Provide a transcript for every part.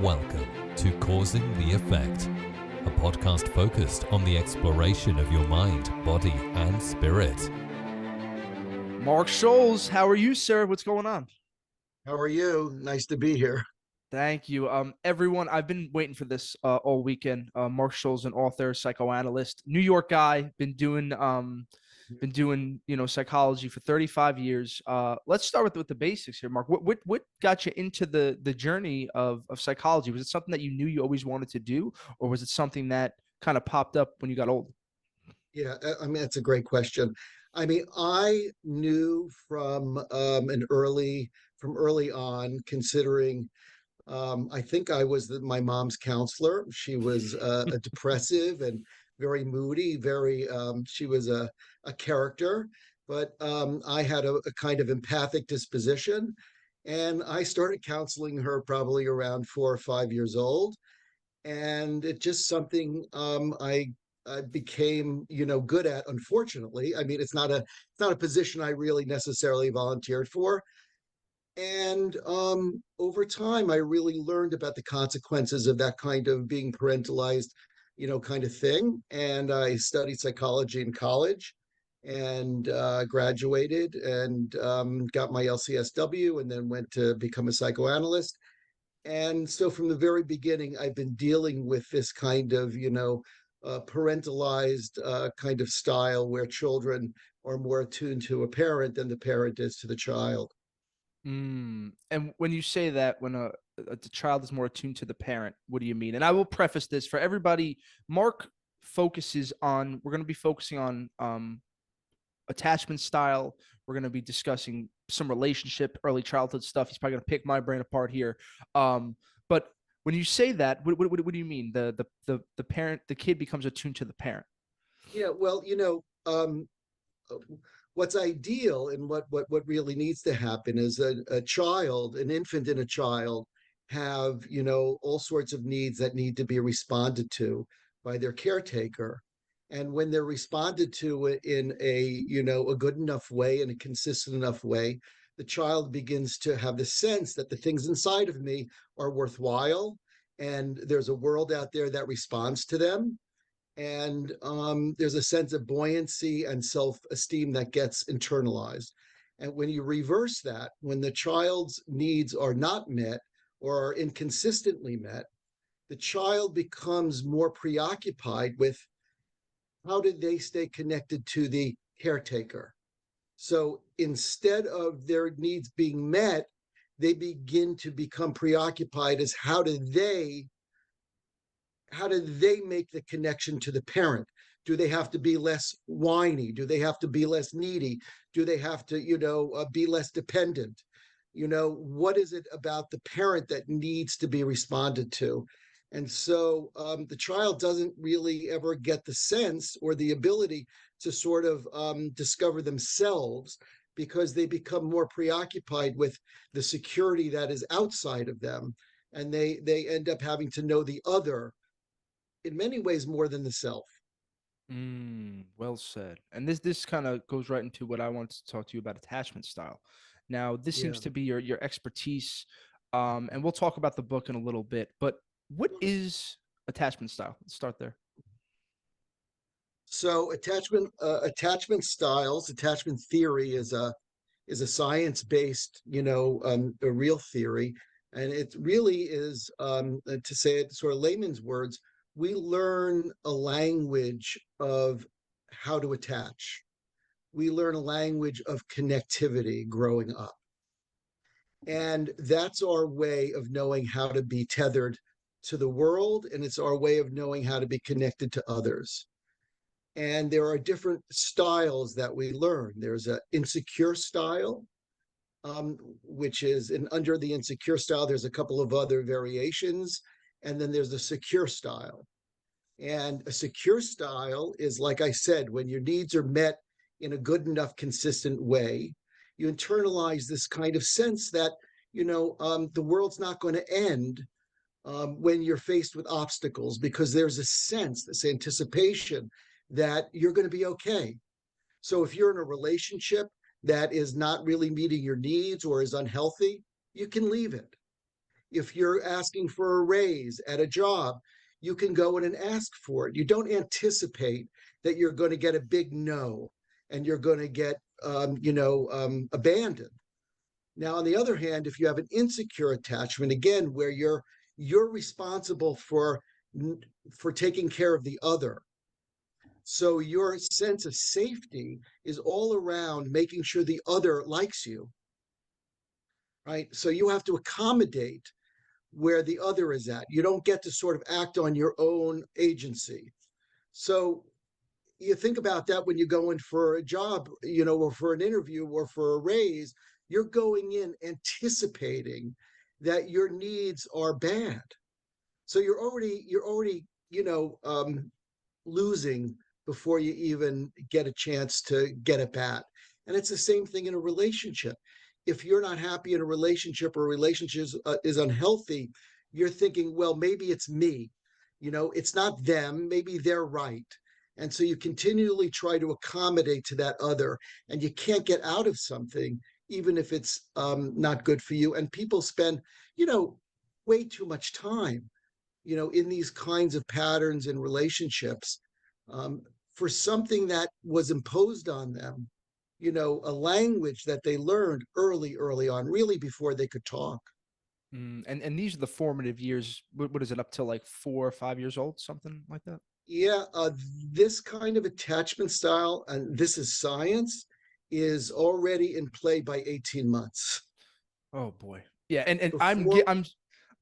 Welcome to Causing the Effect, a podcast focused on the exploration of your mind, body, and spirit. Marc Sholes, how are you, sir? What's going on? How are you? Nice to be here. Thank you. Everyone, I've been waiting for this all weekend. Marc Sholes, an author, psychoanalyst, New York guy, been doing psychology for 35 years. Let's start with the basics here, Marc. What got you into the journey of psychology? Was it something that you knew you always wanted to do, or was it something that kind of popped up when you got older? Yeah, I mean, that's a great question. I mean, I knew from early on, considering I think I was my mom's counselor. She was a depressive and very moody, she was a character, but I had a kind of empathic disposition. And I started counseling her probably around 4 or 5 years old. And it's just something I became, good at. Unfortunately, I mean, it's not a position I really necessarily volunteered for. And over time, I really learned about the consequences of that kind of being parentalized, kind of thing. And I studied psychology in college and graduated and got my LCSW and then went to become a psychoanalyst. And so from the very beginning, I've been dealing with this kind of, parentalized kind of style where children are more attuned to a parent than the parent is to the child. And when you say that, when the child is more attuned to the parent, what do you mean? And I will preface this for everybody. Marc we're going to be focusing on attachment style. We're going to be discussing some relationship, early childhood stuff. He's probably going to pick my brain apart here. But when you say that, what do you mean? The parent, the kid becomes attuned to the parent. Yeah, well, what's ideal and what really needs to happen is a child, an infant and a child have, all sorts of needs that need to be responded to by their caretaker. And when they're responded to in a good enough way and a consistent enough way, the child begins to have the sense that the things inside of me are worthwhile and there's a world out there that responds to them. And there's a sense of buoyancy and self-esteem that gets internalized. And when you reverse that, when the child's needs are not met or are inconsistently met, the child becomes more preoccupied with how did they stay connected to the caretaker. So instead of their needs being met, they begin to become preoccupied as how do they make the connection to the parent? Do they have to be less whiny? Do they have to be less needy? Do they have to, be less dependent? What is it about the parent that needs to be responded to? And so the child doesn't really ever get the sense or the ability to sort of discover themselves because they become more preoccupied with the security that is outside of them. And they end up having to know the other in many ways more than the self. Well said. And this kind of goes right into what I wanted to talk to you about, attachment style. Now, this Yeah. seems to be your expertise, and we'll talk about the book in a little bit. But what is attachment style? Let's start there. So attachment styles, attachment theory is a science based, a real theory, and it really is to say it sort of layman's words. We learn a language of how to attach. We learn a language of connectivity growing up. And that's our way of knowing how to be tethered to the world. And it's our way of knowing how to be connected to others. And there are different styles that we learn. There's an insecure style, which is, and under the insecure style, there's a couple of other variations. And then there's the secure style. And a secure style is, like I said, when your needs are met in a good enough, consistent way, you internalize this kind of sense that, the world's not going to end when you're faced with obstacles, because there's a sense, this anticipation that you're going to be okay. So if you're in a relationship that is not really meeting your needs or is unhealthy, you can leave it. If you're asking for a raise at a job, you can go in and ask for it. You don't anticipate that you're going to get a big no and you're going to get, abandoned. Now, on the other hand, if you have an insecure attachment, again, where you're responsible for taking care of the other, so your sense of safety is all around making sure the other likes you, right? So you have to accommodate where the other is at. You don't get to sort of act on your own agency. So you think about that when you go in for a job, or for an interview or for a raise, you're going in anticipating that your needs are bad. So you're already, losing before you even get a chance to get at bat. And it's the same thing in a relationship. If you're not happy in a relationship, or a relationship is unhealthy, you're thinking, well, maybe it's me. It's not them. Maybe they're right. And so you continually try to accommodate to that other, and you can't get out of something, even if it's not good for you. And people spend, way too much time, in these kinds of patterns in relationships, for something that was imposed on them, a language that they learned early on, really before they could talk. And these are the formative years. What is it, up till like 4 or 5 years old, something like that? Yeah, this kind of attachment style, and this is science, is already in play by 18 months. Oh boy. Yeah, and Before,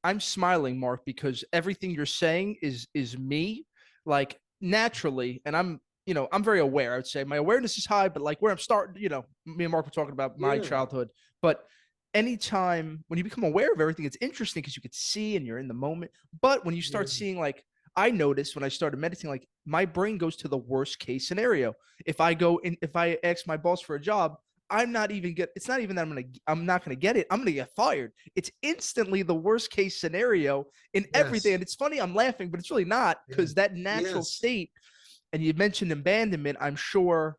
I'm smiling, Mark, because everything you're saying is me, like, naturally, and I'm very aware. I would say my awareness is high, but like where I'm starting, me and Mark were talking about my yeah, childhood, but anytime when you become aware of everything, it's interesting because you could see and you're in the moment. But when you yeah, start seeing, like, I noticed when I started meditating, like, my brain goes to the worst case scenario. If I ask my boss for a job, it's not even that I'm not gonna get it. I'm gonna get fired. It's instantly the worst case scenario in everything. yes, And it's funny, I'm laughing, but it's really not, yeah, because that natural yes, state, and you mentioned abandonment, I'm sure.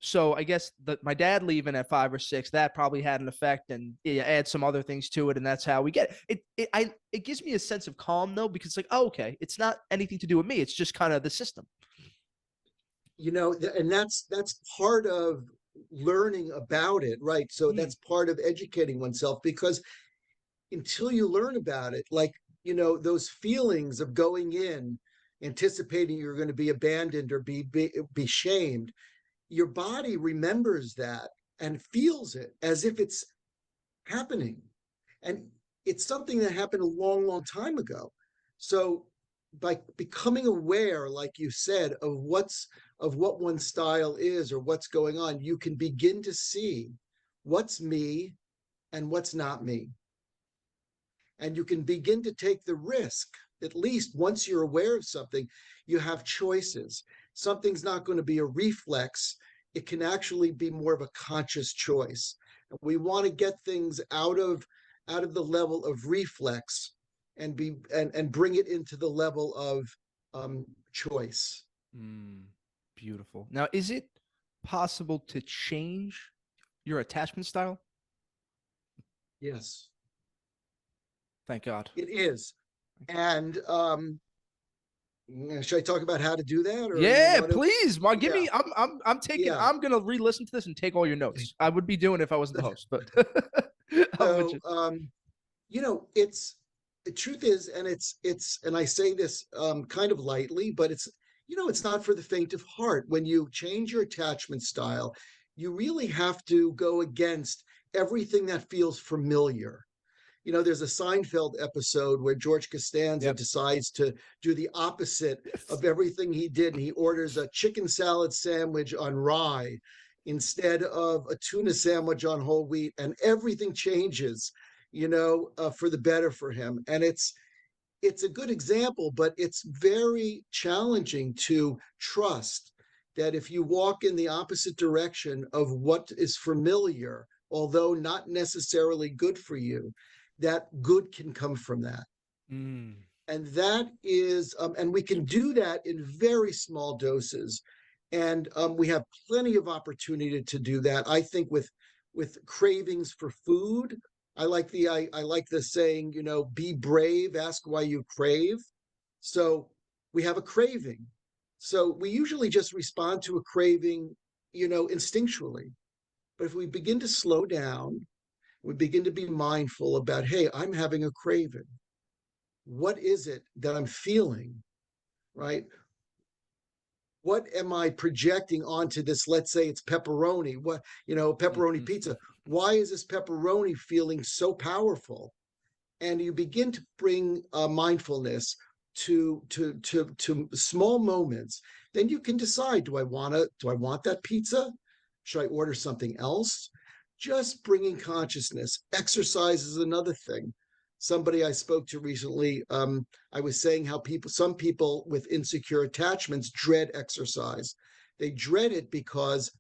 So I guess that my dad leaving at 5 or 6, that probably had an effect, and yeah, add some other things to it, and that's how we get it. It gives me a sense of calm though, because it's like, oh, okay, it's not anything to do with me. It's just kind of the system. and that's part of learning about it, right? So Mm, that's part of educating oneself, because until you learn about it, like, those feelings of going in anticipating you're going to be abandoned or be shamed, your body remembers that and feels it as if it's happening, and it's something that happened a long time ago. So by becoming aware, like you said, of what one style is or what's going on, you can begin to see what's me and what's not me, and you can begin to take the risk. At least once you're aware of something, you have choices. Something's not going to be a reflex. It can actually be more of a conscious choice. We want to get things out of the level of reflex, and bring it into the level of choice. mm, beautiful. Now, is it possible to change your attachment style? Yes, Thank God. it is. And should I talk about how to do that, or you Yeah, want to? please, Mark. Give Yeah, me. I'm taking. yeah. I'm gonna re-listen to this and take all your notes. I would be doing it if I wasn't the host, but I'm with So you. it's the truth is, and and I say this kind of lightly, but it's not for the faint of heart. When you change your attachment style, you really have to go against everything that feels familiar. There's a Seinfeld episode where George Costanza Yep. decides to do the opposite of everything he did, and he orders a chicken salad sandwich on rye instead of a tuna sandwich on whole wheat, and everything changes, for the better for him. And it's a good example, but it's very challenging to trust that if you walk in the opposite direction of what is familiar, although not necessarily good for you, that good can come from that. Mm. And that is, and we can do that in very small doses. And we have plenty of opportunity to do that. I think with cravings for food, I like the saying, be brave, ask why you crave. So we have a craving. So we usually just respond to a craving, instinctually. But if we begin to slow down, we begin to be mindful about, hey, I'm having a craving. What is it that I'm feeling? Right? What am I projecting onto this? Let's say it's pepperoni. Pepperoni pizza. Why is this pepperoni feeling so powerful? And you begin to bring mindfulness to small moments. Then you can decide: do I want that pizza? Should I order something else? Just bringing consciousness. Exercise is another thing. Somebody I spoke to recently, I was saying how some people with insecure attachments dread exercise. They dread it because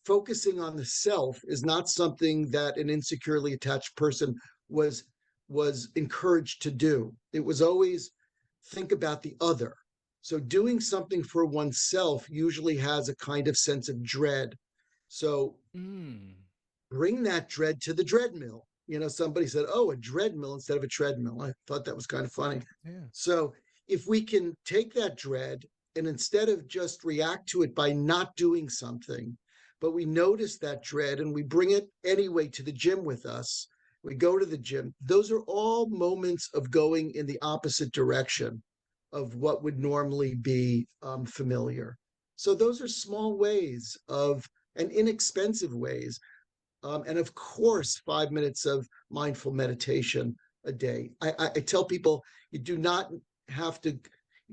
focusing on the self is not something that an insecurely attached person was encouraged to do. It was always think about the other. So doing something for oneself usually has a kind of sense of dread. So bring that dread to the treadmill. Somebody said, oh, a treadmill instead of a treadmill. I thought that was kind of funny. Yeah. So if we can take that dread and instead of just react to it by not doing something, but we notice that dread and we bring it anyway to the gym with us, we go to the gym. Those are all moments of going in the opposite direction of what would normally be familiar. So those are small ways and inexpensive ways. And of course, 5 minutes of mindful meditation a day. I tell people you do not have to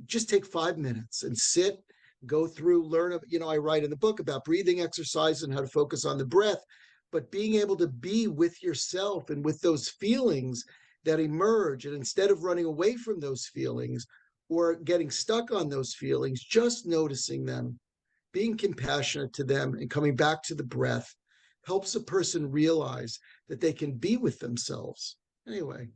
just take 5 minutes and sit, go through, learn. I write in the book about breathing exercise and how to focus on the breath, but being able to be with yourself and with those feelings that emerge. And instead of running away from those feelings or getting stuck on those feelings, just noticing them, being compassionate to them and coming back to the breath helps a person realize that they can be with themselves. Anyway.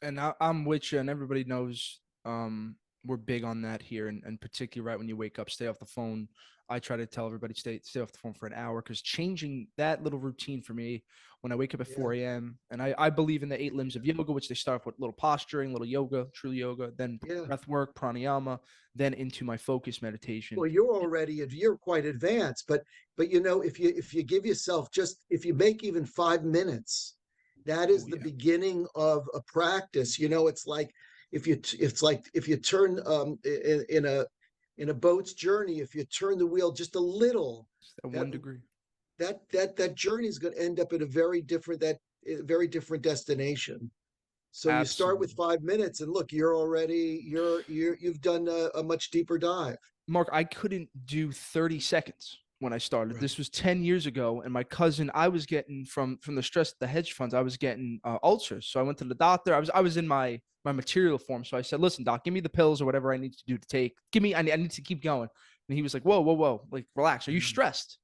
And I'm with you, and everybody knows we're big on that here, and particularly right when you wake up, stay off the phone. I try to tell everybody stay off the phone for an hour, because changing that little routine for me when I wake up at 4 a.m. and I believe in the 8 limbs of yoga, which they start with little posturing, little yoga, true yoga, then breath work, pranayama, then into my focus meditation. Well, you're quite advanced, but if you give yourself if you make even 5 minutes, that is the beginning of a practice. It's like if you turn in a boat's journey, if you turn the wheel just a little, at 1 degree, that journey is going to end up at a very different destination. So Absolutely. You start with 5 minutes, and look, you've done a much deeper dive. Mark, I couldn't do 30 seconds when I started. Right. This was 10 years ago, and my cousin, I was getting from the stress of the hedge funds, I was getting ulcers. So I went to the doctor. I was in my material form. So I said, listen, doc, give me the pills or whatever I need to do to take. I need to keep going. And he was like, whoa, like, relax. Are you stressed?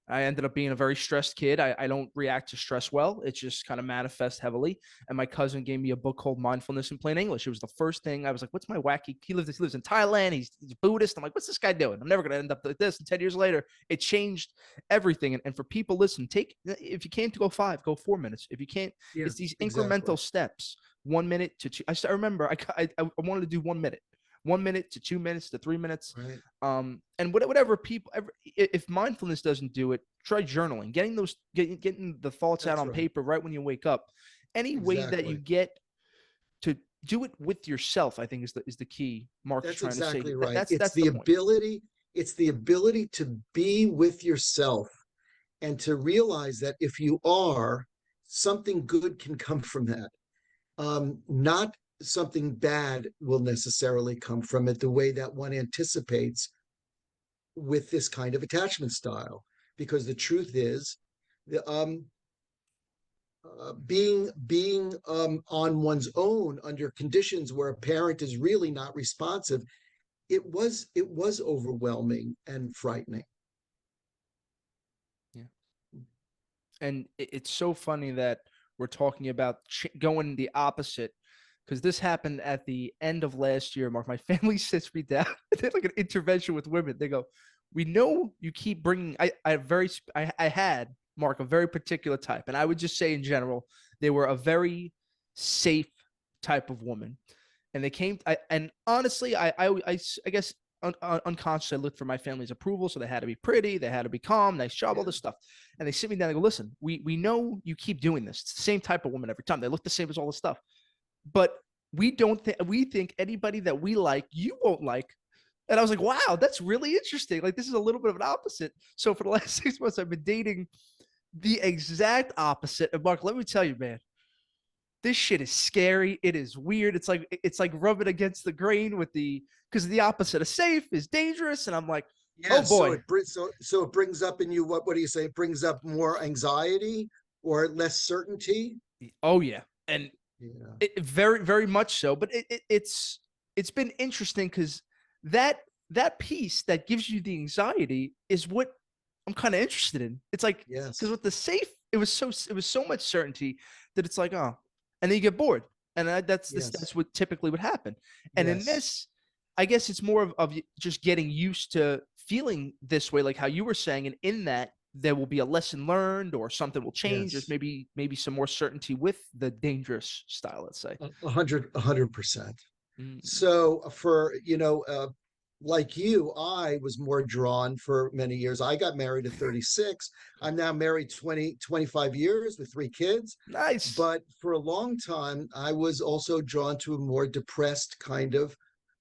I ended up being a very stressed kid. I don't react to stress well. It just kind of manifests heavily. And my cousin gave me a book called Mindfulness in Plain English. It was the first thing. I was like, what's my wacky? He lives in Thailand. He's Buddhist. I'm like, what's this guy doing? I'm never going to end up like this. And 10 years later, it changed everything. And for people, listen, if you can't go 5, go 4 minutes. If you can't, it's these incremental steps. 1 minute to 2. I remember I wanted to do 1 minute. 1 minute to 2 minutes to 3 minutes. Right. And whatever people, if mindfulness doesn't do it, try journaling, getting the thoughts out on paper right when you wake up. Any way that you get to do it with yourself, I think is the key. Mark's That's trying exactly to say. right. That's the ability. It's the ability to be with yourself and to realize that if you are, something good can come from that. Not something bad will necessarily come from it the way that one anticipates with this kind of attachment style, because the truth is being on one's own under conditions where a parent is really not responsive, it was overwhelming and frightening. And it's so funny that we're talking about going the opposite, because this happened at the end of last year, Mark. My family sits me down. They did like an intervention with women. They go, we know you keep bringing, I had, Mark, a very particular type. And I would just say in general, They were a very safe type of woman. And they came, and honestly, I guess unconsciously I looked for my family's approval. So they had to be pretty, they had to be calm, nice job, all this stuff. And they sit me down and go, listen, we know you keep doing this. It's the same type of woman every time. They look the same as all this stuff. But we think anybody that we like, you won't like. And I was like, wow, that's really interesting. Like, this is a little bit of an opposite. So for the last 6 months, I've been dating the exact opposite. And Mark, let me tell you, man, this shit is scary. It is weird. It's like rubbing against the grain with because the opposite of safe is dangerous. And I'm like, Yeah, oh boy. so it brings up in you, what do you say? It brings up more anxiety or less certainty. Oh yeah. And Yeah. very, very much so. But it's been interesting because that piece that gives you the anxiety is what I'm kind of interested in. It's like, Yes. because with the safe, it was so much certainty that it's like, oh, and then you get bored. And that's Yes. what typically would happen. And in Yes. this, I guess it's more of just getting used to feeling this way, like how you were saying. And in that, there will be a lesson learned or something will change. There's Yes. maybe some more certainty with the dangerous style, let's say. 100%. Mm. So for, like you, I was more drawn for many years. I got married at 36. I'm now married 25 years with 3 kids. Nice. But for a long time, I was also drawn to a more depressed kind of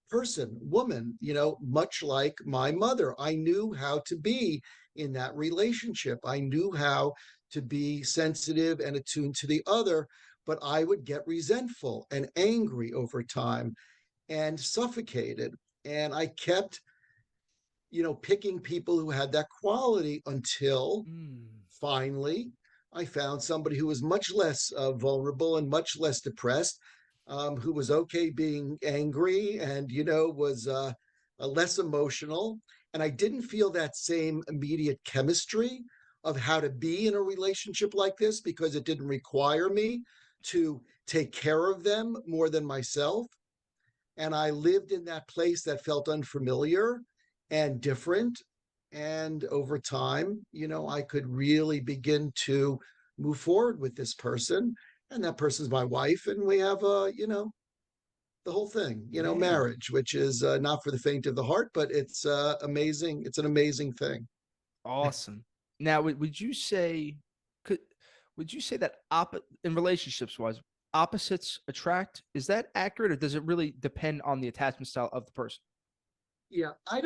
person, woman, much like my mother. I knew how to be in that relationship. I knew how to be sensitive and attuned to the other, but I would get resentful and angry over time and suffocated. And I kept, picking people who had that quality until Mm. finally I found somebody who was much less vulnerable and much less depressed, who was okay being angry and, was less emotional. And I didn't feel that same immediate chemistry of how to be in a relationship like this because it didn't require me to take care of them more than myself. And I lived in that place that felt unfamiliar and different. And over time, I could really begin to move forward with this person. And that person's my wife. And we have the whole thing, Yeah. marriage, which is not for the faint of the heart, but it's amazing. It's an amazing thing. Awesome. Now, would you say could would you say that in relationships wise, opposites attract? Is that accurate, or does it really depend on the attachment style of the person? Yeah, I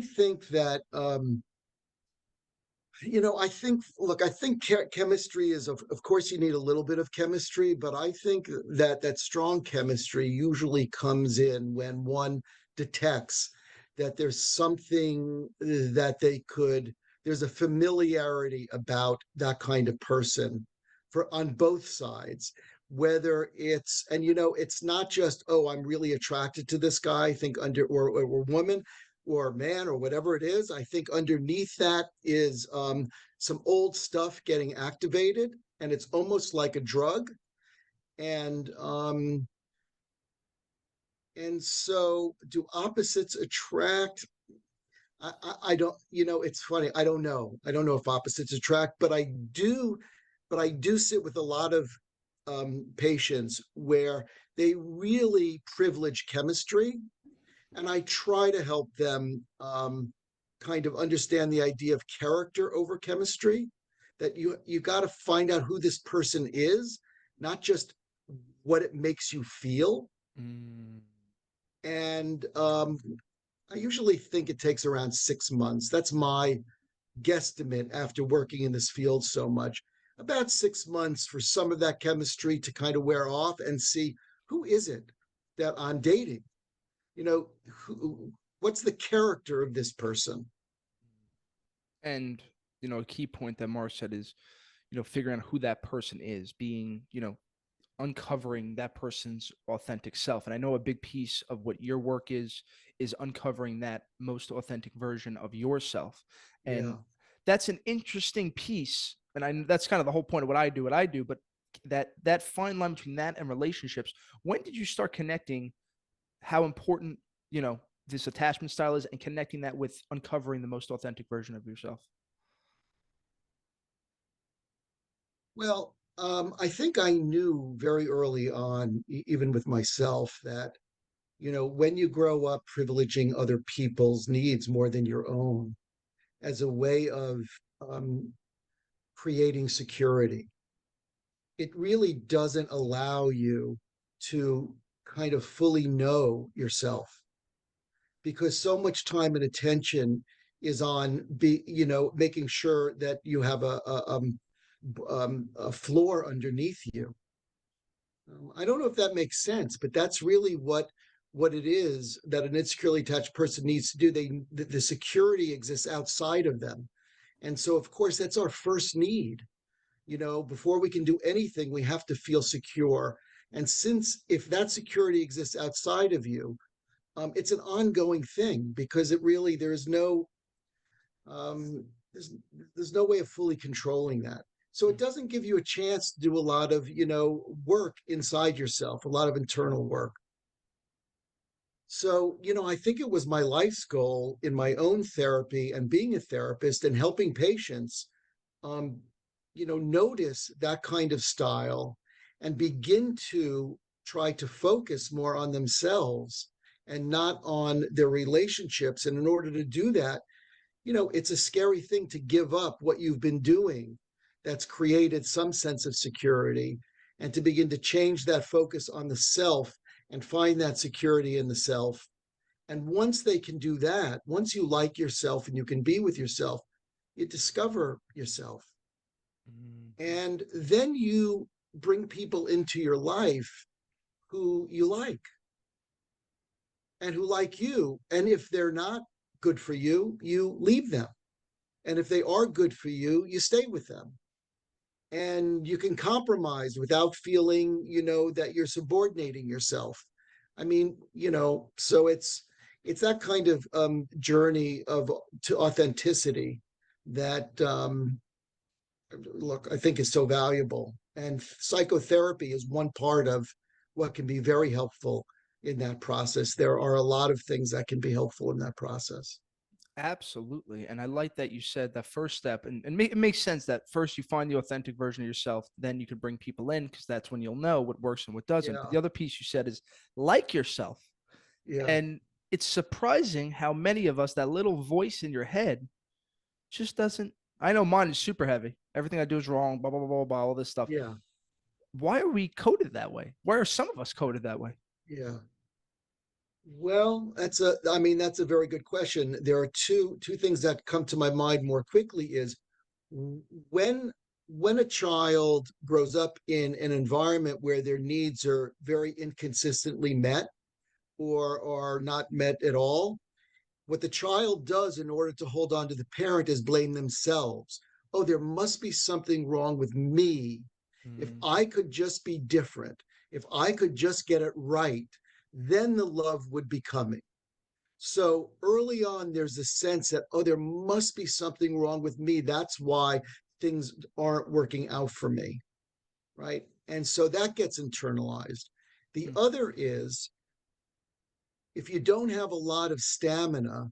think that, I think chemistry is, of course, you need a little bit of chemistry, but I think that strong chemistry usually comes in when one detects that there's something that there's a familiarity about that kind of person for on both sides. Whether it's not just, oh, I'm really attracted to this guy, I think or woman or man or whatever it is. I think underneath that is some old stuff getting activated, and it's almost like a drug. And so, do opposites attract? I don't. It's funny. I don't know. I don't know if opposites attract, but I do. But I do sit with a lot of patients where they really privilege chemistry, and I try to help them kind of understand the idea of character over chemistry. That you got to find out who this person is, not just what it makes you feel. Mm. And I usually think it takes around 6 months. That's my guesstimate after working in this field so much. About 6 months for some of that chemistry to kind of wear off and see who is it that I'm dating. What's the character of this person? And a key point that Mark said is, figuring out who that person is, being, uncovering that person's authentic self. And I know a big piece of what your work is uncovering that most authentic version of yourself. And Yeah. that's an interesting piece. And that's kind of the whole point of what I do. But that fine line between that and relationships, when did you start connecting how important, this attachment style is, and connecting that with uncovering the most authentic version of yourself? Well, I think I knew very early on, even with myself, that, when you grow up privileging other people's needs more than your own as a way of um, creating security, it really doesn't allow you to kind of fully know yourself, because so much time and attention is on making sure that you have a floor underneath you. I don't know if that makes sense, but that's really what it is that an insecurely attached person needs to do. The security exists outside of them, and so of course that's our first need. Before we can do anything, we have to feel secure. And since if that security exists outside of you, it's an ongoing thing, because it really um, there's there's no way of fully controlling that. So it doesn't give you a chance to do a lot of work inside yourself, a lot of internal work. So I think it was my life's goal in my own therapy and being a therapist and helping patients, um, notice that kind of style and begin to try to focus more on themselves and not on their relationships. And in order to do that, it's a scary thing to give up what you've been doing that's created some sense of security, and to begin to change that focus on the self and find that security in the self. And once they can do that, once you like yourself and you can be with yourself, you discover yourself. And then you bring people into your life who you like and who like you. And if they're not good for you, you leave them. And if they are good for you, you stay with them. And you can compromise without feeling, that you're subordinating yourself. I mean, so it's that kind of journey to authenticity that look, I think is so valuable. And psychotherapy is one part of what can be very helpful in that process. There are a lot of things that can be helpful in that process. Absolutely. And I like that you said that first step, and it makes sense that first you find the authentic version of yourself, then you can bring people in, because that's when you'll know what works and what doesn't. But Yeah, the other piece you said is like yourself. yeah, And it's surprising how many of us, that little voice in your head just doesn't. I know mine is super heavy. Everything I do is wrong, blah, blah, blah, blah, blah, all this stuff. yeah, Why are we coded that way? Why are some of us coded that way? yeah. Well, that's a very good question. There are two things that come to my mind more quickly is when when a child grows up in an environment where their needs are very inconsistently met or are not met at all, what the child does in order to hold on to the parent is blame themselves. Oh, there must be something wrong with me. If Mm, I could just be different, if I could just get it right, then the love would be coming. So early on, there's a sense that, oh, there must be something wrong with me. That's why things aren't working out for me. Right. And so that gets internalized. The mm, other is, if you don't have a lot of stamina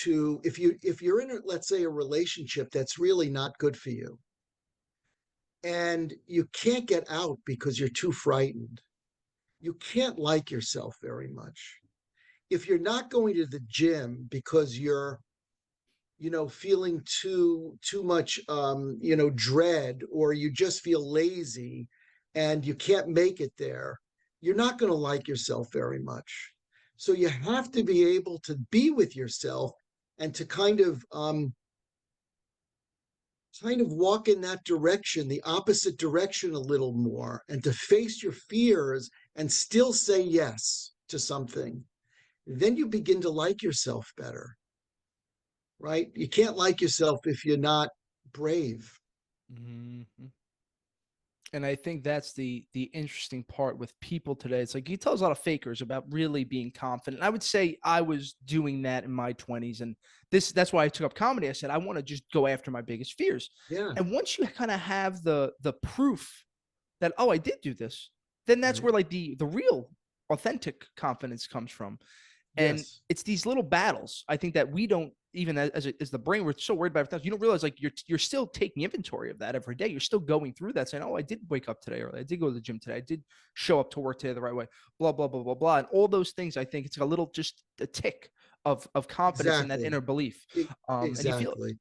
if you're in let's say a relationship that's really not good for you, and you can't get out because you're too frightened, you can't like yourself very much. If you're not going to the gym because you're feeling too much dread, or you just feel lazy and you can't make it there, you're not going to like yourself very much. So you have to be able to be with yourself and to kind of walk in that direction, the opposite direction a little more, and to face your fears and still say yes to something. Then you begin to like yourself better, right? You can't like yourself if you're not brave. mm. And I think that's the interesting part with people today. It's like you tell us a lot of fakers about really being confident. I would say I was doing that in my 20s, and that's why I took up comedy. I said I want to just go after my biggest fears. Yeah, And once you kind of have the proof that, oh, I did do this, then that's right. where like the real authentic confidence comes from. And Yes. it's these little battles, I think, that we don't even as the brain, we're so worried about everything. You don't realize like you're still taking inventory of that every day. You're still going through that, saying, "Oh, I did wake up today early. I did go to the gym today. I did show up to work today the right way." Blah blah blah blah blah, and all those things. I think it's a little just a tick of confidence in that Exactly. inner belief, and you feel. Exactly.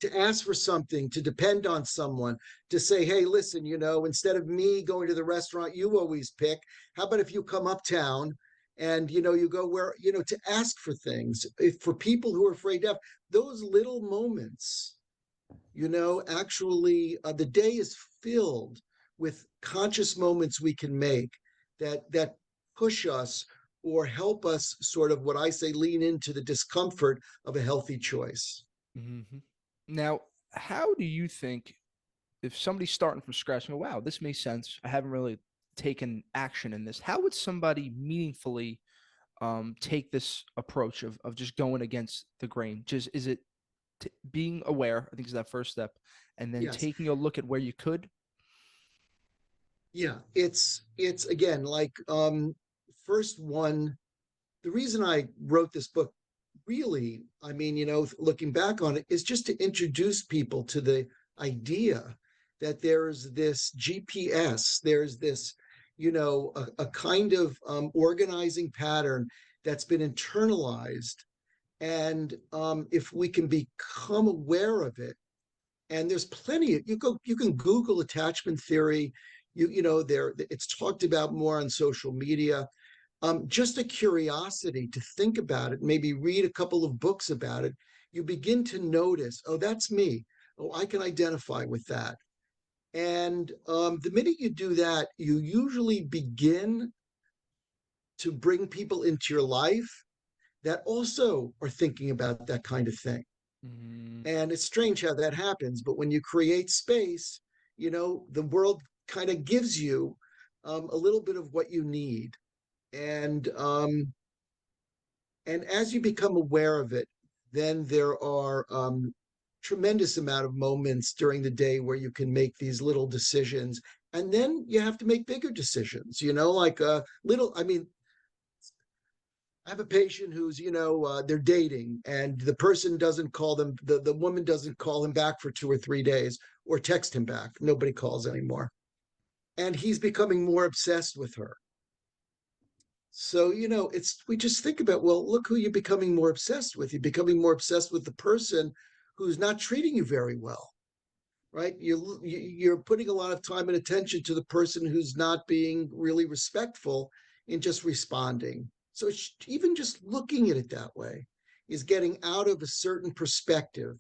To ask for something, to depend on someone, to say, hey, listen, instead of me going to the restaurant you always pick, how about if you come uptown and, you go where, to ask for things. If for people who are afraid to have those little moments, actually, the day is filled with conscious moments we can make that push us or help us sort of what I say, lean into the discomfort of a healthy choice. Mhm. Now, how do you think if somebody's starting from scratch and go, wow, this makes sense. I haven't really taken action in this. How would somebody meaningfully take this approach of just going against the grain? Just is it being aware? I think is that first step, and then Yes. taking a look at where you could. Yeah, it's again like first one, the reason I wrote this book really, I mean, looking back on it, is just to introduce people to the idea that there's this GPS, there's this, a kind of organizing pattern that's been internalized. And if we can become aware of it, and there's plenty of, you can Google attachment theory, there it's talked about more on social media. Just a curiosity to think about it, maybe read a couple of books about it, you begin to notice, oh, that's me. Oh, I can identify with that. And the minute you do that, you usually begin to bring people into your life that also are thinking about that kind of thing. Mm, And it's strange how that happens, but when you create space, the world kind of gives you a little bit of what you need. And and as you become aware of it, then there are tremendous amount of moments during the day where you can make these little decisions, and then you have to make bigger decisions. Like a little. I mean, I have a patient who's, they're dating, and the person doesn't call them. The woman doesn't call him back for 2 or 3 days, or text him back. Nobody calls anymore, and he's becoming more obsessed with her. So, it's we just think about, well, look who you're becoming more obsessed with. You're becoming more obsessed with the person who's not treating you very well, right? You're putting a lot of time and attention to the person who's not being really respectful in just responding. So even just looking at it that way is getting out of a certain perspective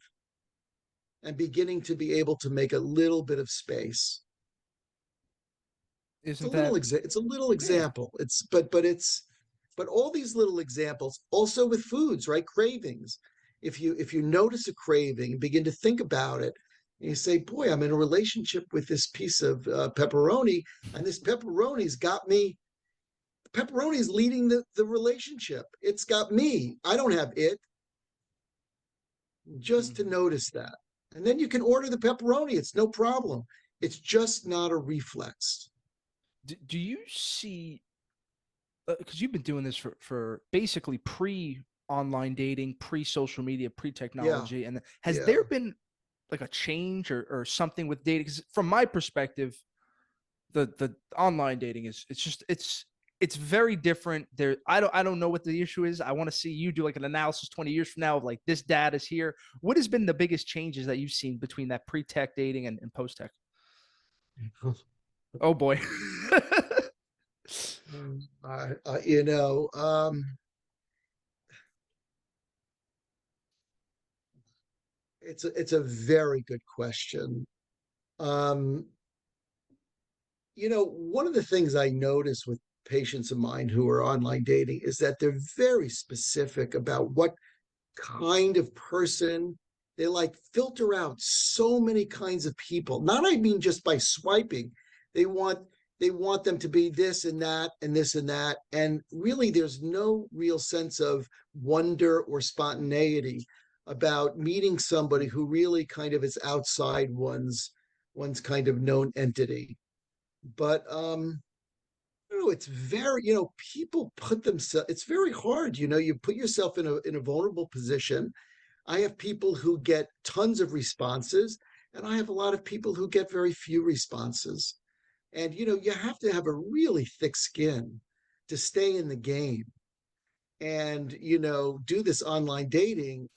and beginning to be able to make a little bit of space. isn't that? It's a little Yeah. example. But all these little examples also with foods, right? Cravings. If you notice a craving and begin to think about it, and you say, boy, I'm in a relationship with this piece of pepperoni, and this pepperoni's got me. Pepperoni is leading the relationship. It's got me. I don't have it. Just to Mhm. notice that. And then you can order the pepperoni. It's no problem. It's just not a reflex. Do you see? Because you've been doing this for basically pre online dating, pre social media, pre Yeah. technology, and has Yeah. there been like a change or something with dating? Because from my perspective, the online dating is it's very different. There, I don't know what the issue is. I want to see you do like an analysis 20 years from now of like this data is here. What has been the biggest changes that you've seen between that pre tech dating and post tech? Oh boy. I, I, you know, it's a very good question. Um, one of the things I notice with patients of mine who are online dating is that they're very specific about what kind of person they like, filter out so many kinds of people. Not, I mean, just by swiping. They want they want them to be this and that and this and that. And really there's no real sense of wonder or spontaneity about meeting somebody who really kind of is outside one's kind of known entity. But it's very, people put themselves, it's very hard, you put yourself in a vulnerable position, I have people who get tons of responses, and I have a lot of people who get very few responses. And, you have to have a really thick skin to stay in the game and, do this online dating.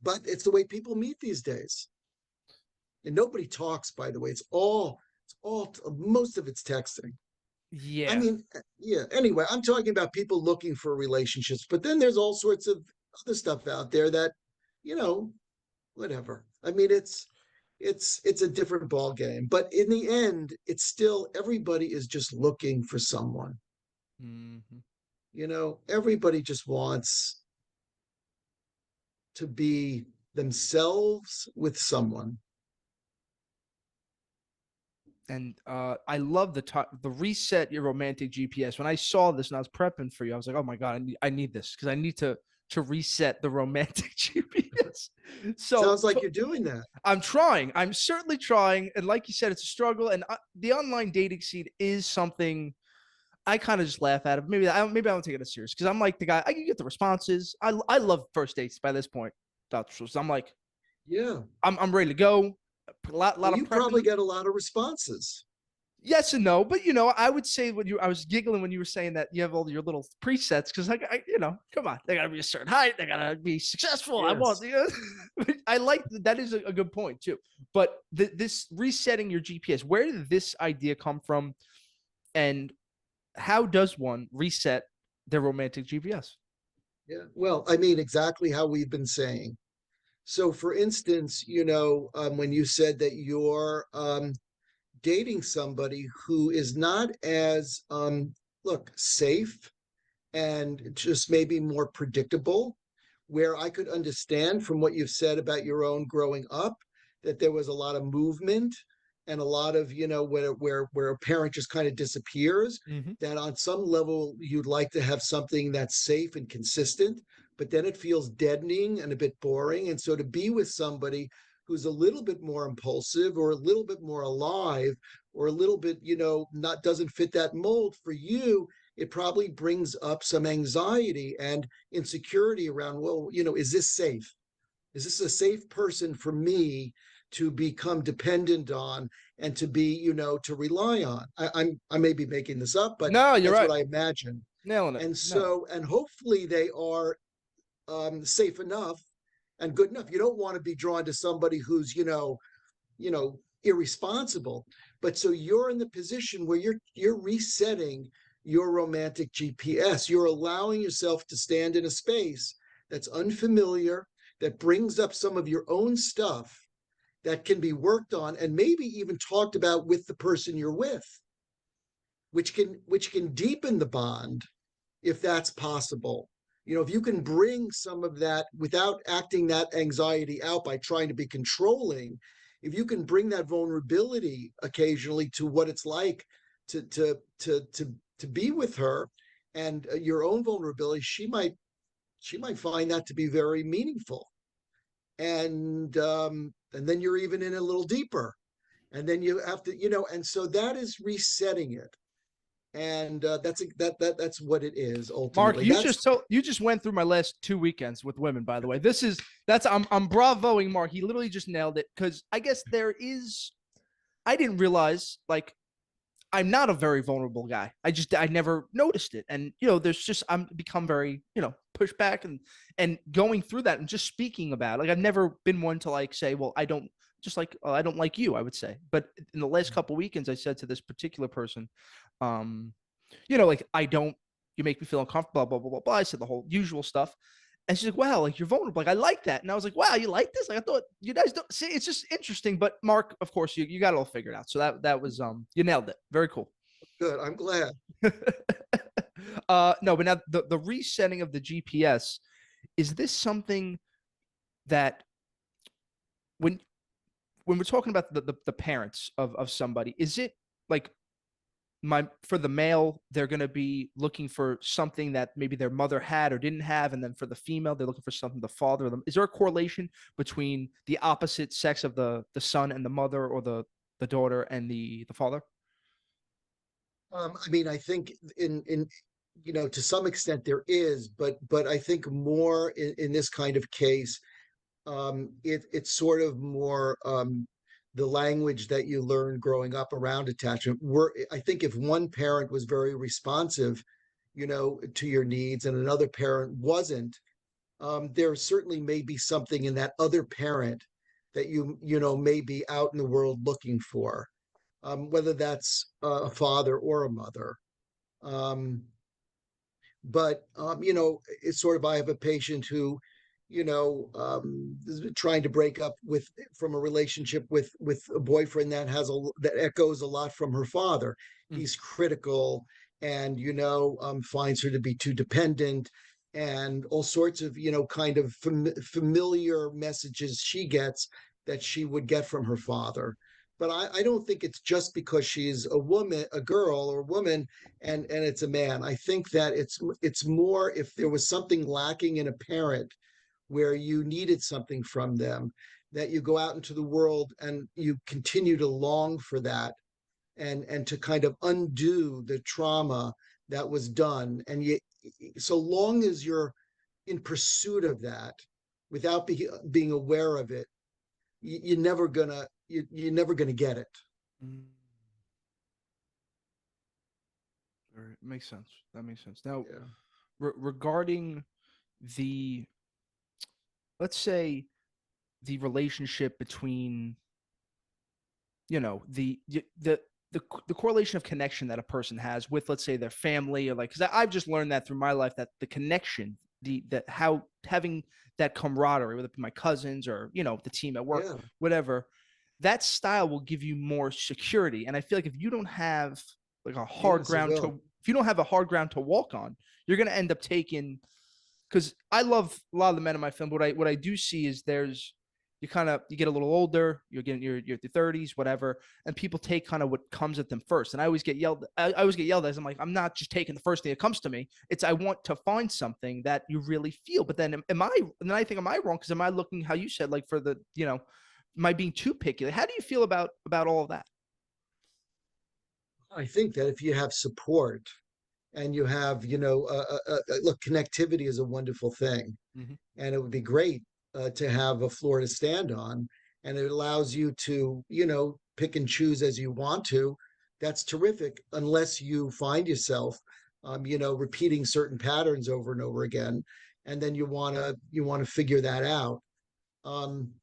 But it's the way people meet these days. And nobody talks, by the way. Most of it's texting. I Yeah. mean, yeah. Anyway, I'm talking about people looking for relationships, but then there's all sorts of other stuff out there that, you know, whatever. I mean, it's a different ball game, but in the end, it's still everybody is just looking for someone. Mhm. Everybody just wants to be themselves with someone. And I love the reset your romantic GPS. When I saw this and I was prepping for you, I was like, oh my God, I need this because I need to reset the romantic GPS. So, Sounds like you're doing that. I'm trying. I'm certainly trying. And like you said, it's a struggle. And the online dating scene is something I kind of just laugh at it. Maybe I don't take it as serious because I'm like the guy. I can get the responses. I love first dates by this point, Dr. Schultz. I'm like, Yeah. I'm ready to go. A lot Well, of you prepping. probably get a lot of responses. Yes and no, but I would say I was giggling when you were saying that you have all your little presets because come on, they gotta be a certain height, they gotta be successful. I want, Yes. I like that is a good point too. But this resetting your GPS, where did this idea come from, and how does one reset their romantic GPS? Yeah. Well, I mean, exactly how we've been saying. So, for instance, when you said that you're dating somebody who is not as, look, safe and just maybe more predictable, where I could understand from what you've said about your own growing up that there was a lot of movement and a lot of, where a parent just kind of disappears, Mm-hmm. that on some level you'd like to have something that's safe and consistent, but then it feels deadening and a bit boring. And so to be with somebody who's a little bit more impulsive or a little bit more alive or a little bit, not doesn't fit that mold for you, it probably brings up some anxiety and insecurity around, well, is this safe? Is this a safe person for me to become dependent on and to be, to rely on? I may be making this up, but No, you're that's what right. I imagine. Nailing it. And No. so, and hopefully they are safe enough and good enough. You don't want to be drawn to somebody who's, irresponsible. But so you're in the position where you're resetting your romantic GPS. You're allowing yourself to stand in a space that's unfamiliar, that brings up some of your own stuff that can be worked on and maybe even talked about with the person you're with, which can deepen the bond if that's possible. If you can bring some of that without acting that anxiety out by trying to be controlling, if you can bring that vulnerability occasionally to what it's like to be with her and your own vulnerability, she might find that to be very meaningful. And then you're even in a little deeper, and then you have to, and so that is resetting it. And that's what it is Mark, ultimately. you That's just went through my last 2 weekends with women, by the way. I'm bravoing Mark. He literally just nailed it because I guess I didn't realize like I'm not a very vulnerable guy. I never noticed it. And I'm become very, push back and going through that and just speaking about it. Like I've never been one to like say, well, I don't I don't like you, I would say. But in the last couple of weekends, I said to this particular person, like I don't, you make me feel uncomfortable, blah, blah, blah, blah. I said the whole usual stuff. And she's like, wow, like you're vulnerable. Like, I like that. And I was like, wow, you like this? Like, I thought you guys don't see, it's just interesting. But Mark, of course, you got it all figured out. So that was, you nailed it. Very cool. good. I'm glad. No, but now the resetting of the GPS, is this something that when, we're talking about the parents of somebody, is it like for the male, they're going to be looking for something that maybe their mother had or didn't have, and then for the female, they're looking for something the father of them. Is there a correlation between the opposite sex of the son and the mother, or the daughter and the father? I mean, I think in to some extent there is, but I think more in this kind of case, it's sort of more the language that you learn growing up around attachment. I think if one parent was very responsive, to your needs, and another parent wasn't, there certainly may be something in that other parent that may be out in the world looking for, whether that's a father or a mother. Um, but it's sort of, I have a patient who is trying to break up from a relationship with a boyfriend that echoes a lot from her father. Mm. He's critical, and finds her to be too dependent, and all sorts of kind of familiar messages she gets that she would get from her father. But I don't think it's just because she's a girl or a woman, and it's a man. I think that it's more, if there was something lacking in a parent where you needed something from them, that you go out into the world and you continue to long for that, and to kind of undo the trauma that was done. And so long as you're in pursuit of that without being aware of it, you're never gonna get it. Mm. Makes sense. That makes sense. Now, Yeah. regarding the, let's say, the relationship between, the correlation of connection that a person has with, let's say, their family, or like, because I've just learned that through my life, that the connection, how having that camaraderie, whether it be my cousins or the team at work, Yeah. whatever, that style will give you more security. And I feel like if you don't have like a hard Yes, it ground will. to, if you don't have a hard ground to walk on, you're gonna end up taking, because I love a lot of the men in my film, but what I do see is you get a little older, you're getting your 30s, whatever, and people take kind of what comes at them first. And I always get yelled at. I'm like, I'm not just taking the first thing that comes to me. It's, I want to find something that you really feel. But then I think, am I wrong? Because am I looking, how you said, like, for the, am I being too picky? Like, how do you feel about all of that? I think that if you have support, and you have, look, connectivity is a wonderful thing, Mm-hmm. and it would be great to have a floor to stand on, and it allows you to, pick and choose as you want to. That's terrific, unless you find yourself, repeating certain patterns over and over again, and then you want to figure that out. Um,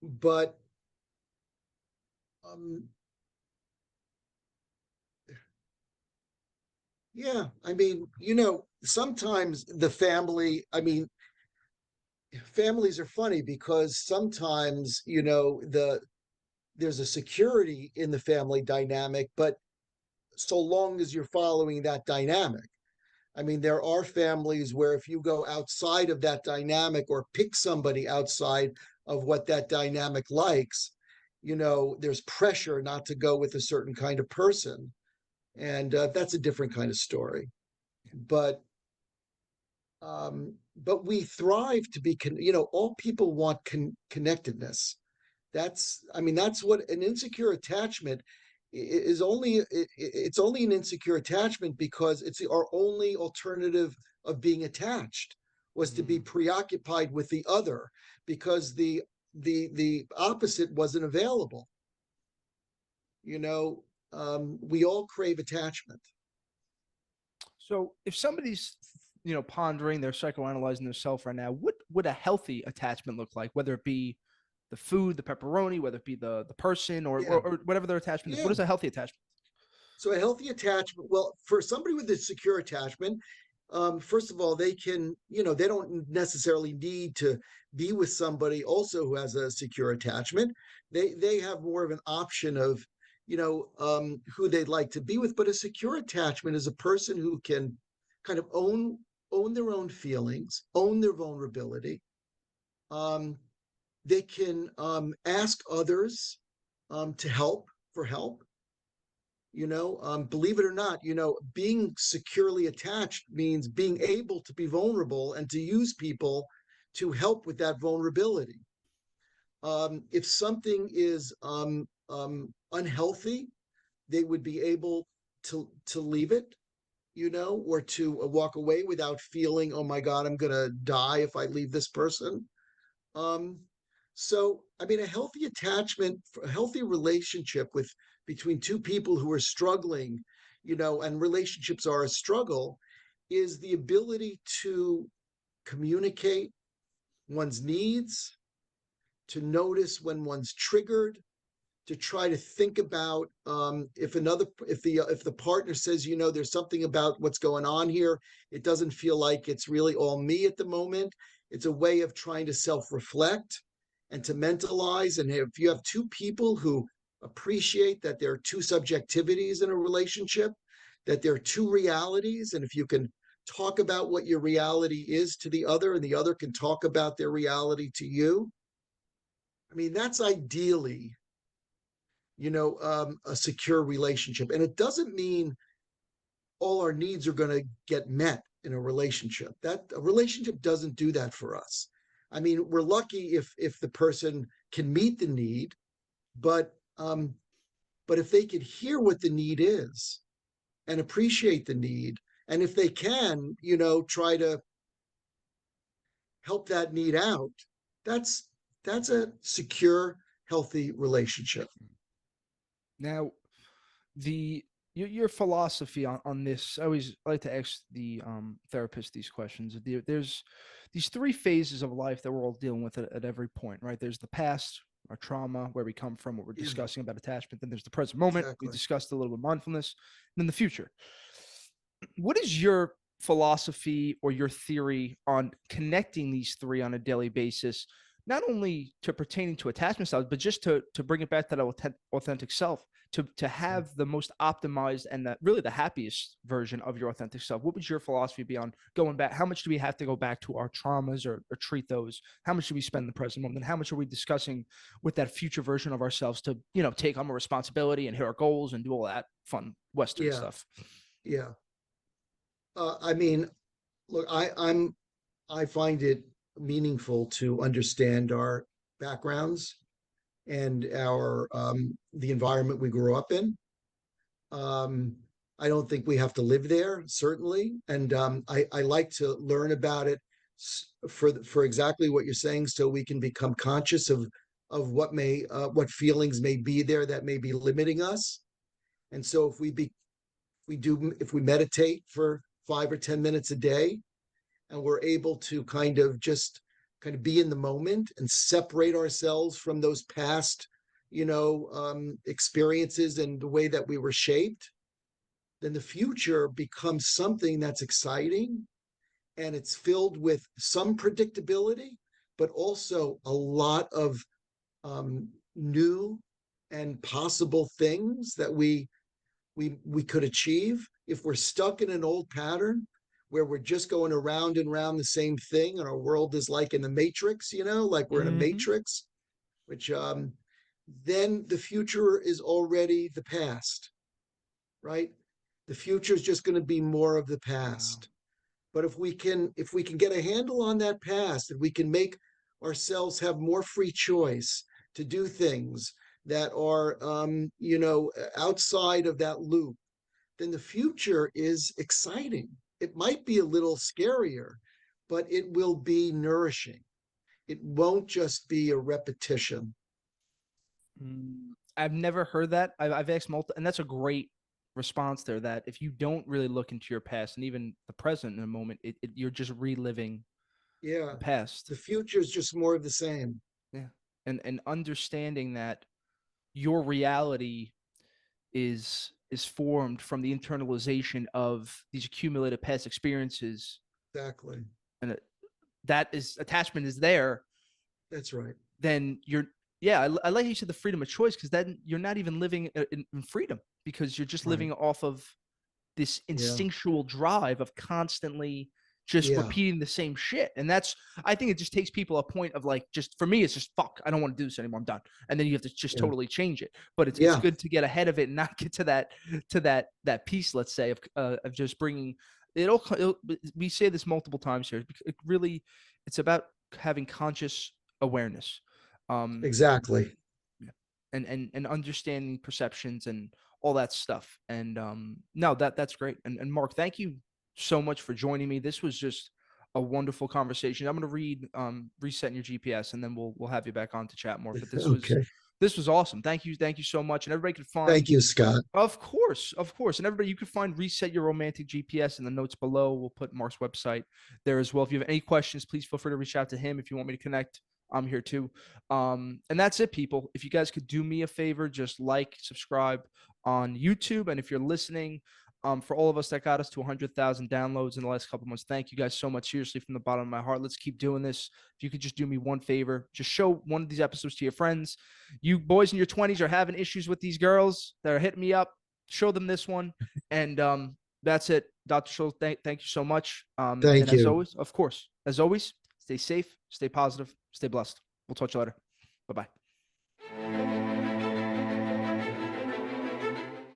but um, yeah, I mean, sometimes the family, I mean, families are funny, because sometimes there's a security in the family dynamic, but so long as you're following that dynamic. I mean, there are families where if you go outside of that dynamic, or pick somebody outside of what that dynamic likes, there's pressure not to go with a certain kind of person, and that's a different kind of story. But but we thrive to be, all people want connectedness. I mean, that's what an insecure attachment is. It's only an insecure attachment because it's our only alternative of being attached, was to be Mm. preoccupied with the other, because the opposite wasn't available. We all crave attachment. So if somebody's, pondering, they're psychoanalyzing themselves right now, what would a healthy attachment look like? Whether it be the food, the pepperoni, whether it be the person, or, Yeah, or whatever their attachment is. What yeah. is a healthy attachment? So a healthy attachment, well, for somebody with a secure attachment, first of all, they can, they don't necessarily need to be with somebody also who has a secure attachment. They have more of an option of, who they'd like to be with. But a secure attachment is a person who can kind of own their own feelings, own their vulnerability. Um, they can ask others to help. Believe it or not, being securely attached means being able to be vulnerable and to use people to help with that vulnerability. If something is unhealthy, they would be able to leave it. or to walk away without feeling, oh my God, I'm going to die if I leave this person. Um, so, I mean, a healthy attachment, a healthy relationship between two people who are struggling, and relationships are a struggle, is the ability to communicate one's needs, to notice when one's triggered, to try to think about if the partner says, there's something about what's going on here, it doesn't feel like it's really all me at the moment. It's a way of trying to self-reflect and to mentalize. And if you have two people who appreciate that there are two subjectivities in a relationship, that there are two realities, and if you can talk about what your reality is to the other and the other can talk about their reality to you, I mean, that's ideally a secure relationship. And it doesn't mean all our needs are going to get met in a relationship. That a relationship doesn't do that for us. I mean, we're lucky if the person can meet the need, but if they can hear what the need is and appreciate the need, and if they can, try to help that need out, that's a secure, healthy relationship. Now, your philosophy on this, I always like to ask the therapist these questions. There's these three phases of life that we're all dealing with at every point, right? There's the past, our trauma, where we come from, what we're discussing about attachment. Then there's the present moment. Exactly. We discussed a little bit of mindfulness. And then the future. What is your philosophy or your theory on connecting these three on a daily basis, not only to pertaining to attachment styles, but just to bring it back to that authentic self, to have the most optimized and really the happiest version of your authentic self? What would your philosophy be on going back? How much do we have to go back to our traumas or treat those? How much do we spend in the present moment? And how much are we discussing with that future version of ourselves to, take on more responsibility and hit our goals and do all that fun Western stuff? Yeah. I mean, look, I find it meaningful to understand our backgrounds and our the environment we grew up in. I don't think we have to live there, certainly, and I like to learn about it for exactly what you're saying, so we can become conscious of what feelings may be there that may be limiting us. And so if we meditate for 5 or 10 minutes a day, and we're able to kind of be in the moment and separate ourselves from those past, experiences and the way that we were shaped, then the future becomes something that's exciting, and it's filled with some predictability, but also a lot of new and possible things that we could achieve. If we're stuck in an old pattern where we're just going around and around the same thing, and our world is like in the matrix, like we're in a matrix, which then the future is already the past, right? The future is just going to be more of the past. Wow. But if we can get a handle on that past, and we can make ourselves have more free choice to do things that are outside of that loop, then the future is exciting. It might be a little scarier, but it will be nourishing. It won't just be a repetition. I've never heard that. I've asked multiple, and that's a great response there, that if you don't really look into your past and even the present in a moment, you're just reliving the past. The future is just more of the same. Yeah. And understanding that your reality is formed from the internalization of these accumulated past experiences. Exactly. And that is, attachment is there. That's right. Then I like how you said the freedom of choice, because then you're not even living in freedom, because you're just living off of this instinctual drive of constantly just repeating the same shit. And I think it just takes people a point of like, just for me, it's just, fuck, I don't want to do this anymore, I'm done. And then you have to just totally change it. But it's good to get ahead of it and not get to that piece, let's say, of just bringing we say this multiple times here. It's about having conscious awareness. Exactly. And understanding perceptions and all that stuff. And no, that's great. And Marc, thank you so much for joining me. This was just a wonderful conversation. I'm going to read resetting your GPS, and then we'll have you back on to chat more. But Okay. this was awesome. Thank you so much. And everybody can find. Thank you, Scott. Of course. And everybody, you can find Reset Your Romantic GPS in the notes below. We'll put Marc's website there as well. If you have any questions, please feel free to reach out to him. If you want me to connect, I'm here too. And that's it, people. If you guys could do me a favor, just like, subscribe on YouTube. And if you're listening, for all of us that got us to 100,000 downloads in the last couple of months, thank you guys so much. Seriously, from the bottom of my heart, let's keep doing this. If you could just do me one favor, just show one of these episodes to your friends. You boys in your 20s are having issues with these girls that are hitting me up. Show them this one. And that's it. Dr. Sholes, thank you so much. Thank and you. As always, of course, stay safe, stay positive, stay blessed. We'll talk to you later. Bye-bye.